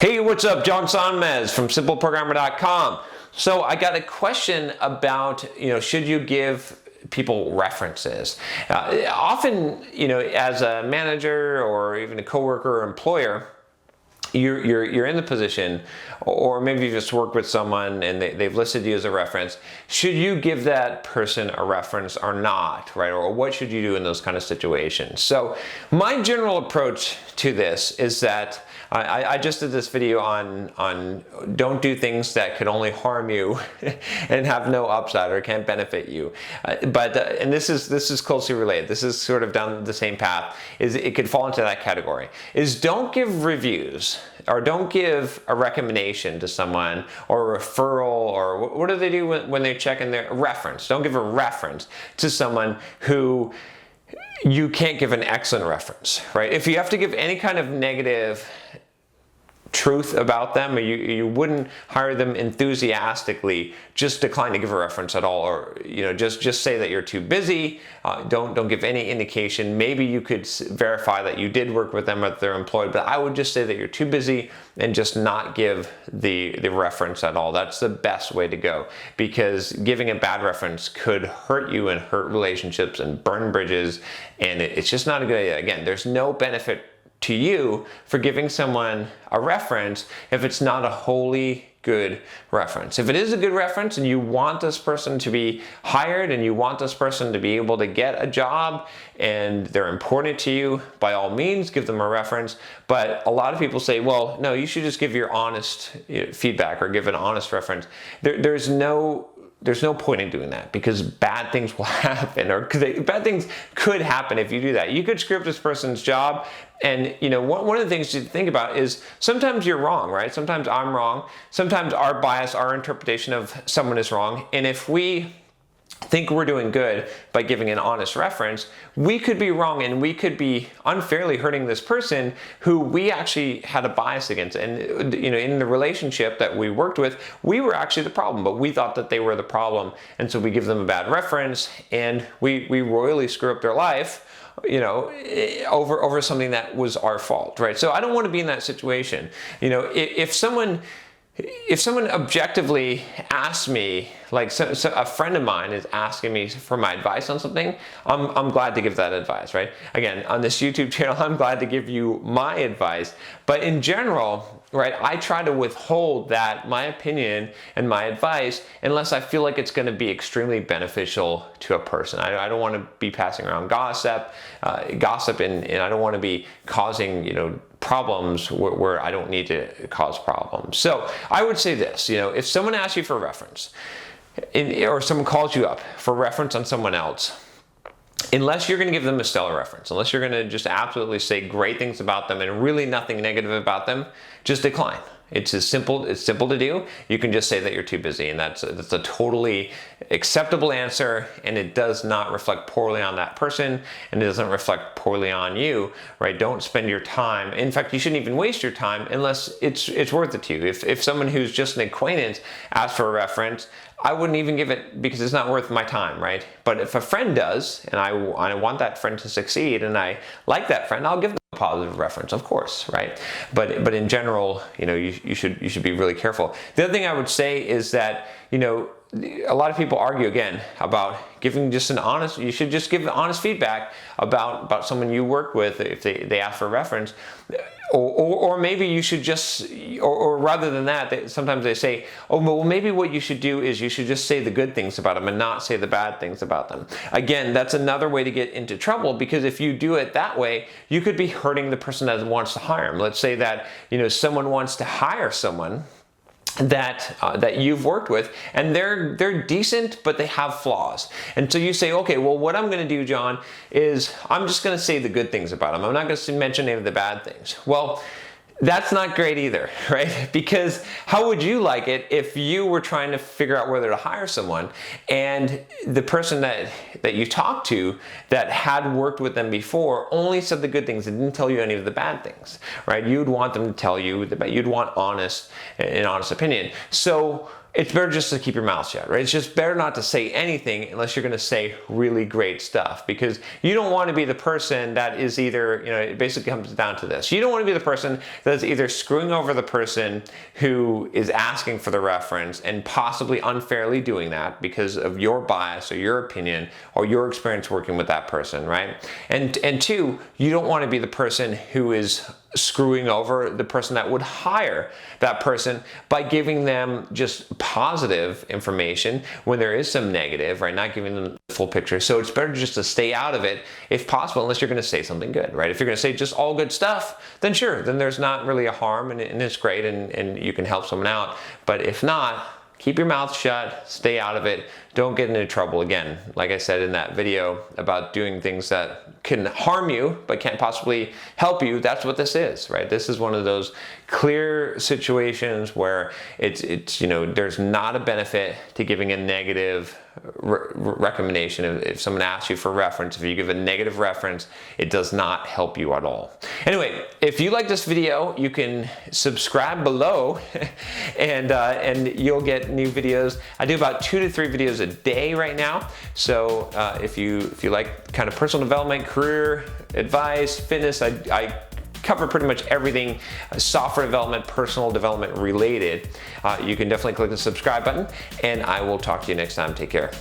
Hey, what's up? John Sonmez from SimpleProgrammer.com. So I got a question about, should you give people references? Often, as a manager or even a coworker or employer, you're in the position, or maybe you just work with someone and they've listed you as a reference. Should you give that person a reference or not, right? Or what should you do in those kind of situations? So my general approach to this is that I just did this video on don't do things that could only harm you and have no upside or can't benefit you. And this is closely related. This is sort of down the same path. It could fall into that category. Is don't give reviews or don't give a recommendation to someone or a referral, or what do they do when they check in their reference? Don't give a reference to someone who you can't give an excellent reference, right? If you have to give any kind of negative truth about them, or you wouldn't hire them enthusiastically, just decline to give a reference at all, or just say that you're too busy. Don't give any indication. Maybe you could verify that you did work with them or that they're employed, but I would just say that you're too busy and just not give the reference at all. That's the best way to go, because giving a bad reference could hurt you and hurt relationships and burn bridges, and it's just not a good idea. Again, there's no benefit to you for giving someone a reference if it's not a wholly good reference. If it is a good reference and you want this person to be hired and you want this person to be able to get a job and they're important to you, by all means give them a reference. But a lot of people say, well, no, you should just give your honest feedback or give an honest reference. There's no point in doing that, because bad things will happen, or bad things could happen if you do that. You could screw up this person's job, and one of the things to think about is sometimes you're wrong, right? Sometimes I'm wrong. Sometimes our bias, our interpretation of someone is wrong, and if we think we're doing good by giving an honest reference, we could be wrong, and we could be unfairly hurting this person who we actually had a bias against. And in the relationship that we worked with, we were actually the problem, but we thought that they were the problem, and so we give them a bad reference and we royally screw up their life over something that was our fault, right? So I don't want to be in that situation. If someone objectively asks me, like so a friend of mine is asking me for my advice on something, I'm glad to give that advice, right? Again, on this YouTube channel, I'm glad to give you my advice. But in general, right, I try to withhold my opinion and my advice unless I feel like it's going to be extremely beneficial to a person. I don't want to be passing around gossip, and I don't want to be causing, problems where I don't need to cause problems. So I would say this, if someone asks you for a reference, or someone calls you up for reference on someone else, unless you're going to give them a stellar reference, unless you're going to just absolutely say great things about them and really nothing negative about them, just decline. It's simple to do. You can just say that you're too busy, and that's a totally acceptable answer, and it does not reflect poorly on that person, and it doesn't reflect poorly on you, right? Don't spend your time. In fact, you shouldn't even waste your time unless it's worth it to you. If someone who's just an acquaintance asks for a reference, I wouldn't even give it, because it's not worth my time, right? But if a friend does, and I want that friend to succeed, and I like that friend, I'll give them a positive reference, of course, right? But in general, you should be really careful. The other thing I would say is that, a lot of people argue again about giving just you should just give honest feedback about someone you work with if they ask for a reference. Or maybe you should just, or rather than that, sometimes they say, oh, well, maybe what you should do is you should just say the good things about them and not say the bad things about them. Again, that's another way to get into trouble, because if you do it that way, you could be hurting the person that wants to hire them. Let's say that, someone wants to hire someone that you've worked with, and they're decent, but they have flaws. And so you say, okay, well, what I'm going to do, John, is I'm just going to say the good things about them. I'm not going to mention any of the bad things. Well, that's not great either, right? Because how would you like it if you were trying to figure out whether to hire someone, and the person that you talked to that had worked with them before only said the good things and didn't tell you any of the bad things, right? You'd want them to tell you you'd want an honest opinion. So it's better just to keep your mouth shut, right? It's just better not to say anything unless you're going to say really great stuff, because you don't want to be the person that is either, it basically comes down to this. You don't want to be the person that is either screwing over the person who is asking for the reference and possibly unfairly doing that because of your bias or your opinion or your experience working with that person, right? And two, you don't want to be the person who is screwing over the person that would hire that person by giving them just positive information when there is some negative, right? Not giving them the full picture. So it's better just to stay out of it if possible, unless you're going to say something good, right? If you're going to say just all good stuff, then sure, then there's not really a harm, and it's great, and you can help someone out. But if not, keep your mouth shut, stay out of it, don't get into trouble. Again, like I said in that video about doing things that can harm you but can't possibly help you, that's what this is, right? This is one of those clear situations where it's there's not a benefit to giving a negative recommendation. If someone asks you for reference, if you give a negative reference, it does not help you at all. Anyway, if you like this video, you can subscribe below and you'll get new videos. I do about 2 to 3 videos a day right now. So if you like kind of personal development, career advice, fitness, I cover pretty much everything software development, personal development related. You can definitely click the subscribe button, and I will talk to you next time. Take care.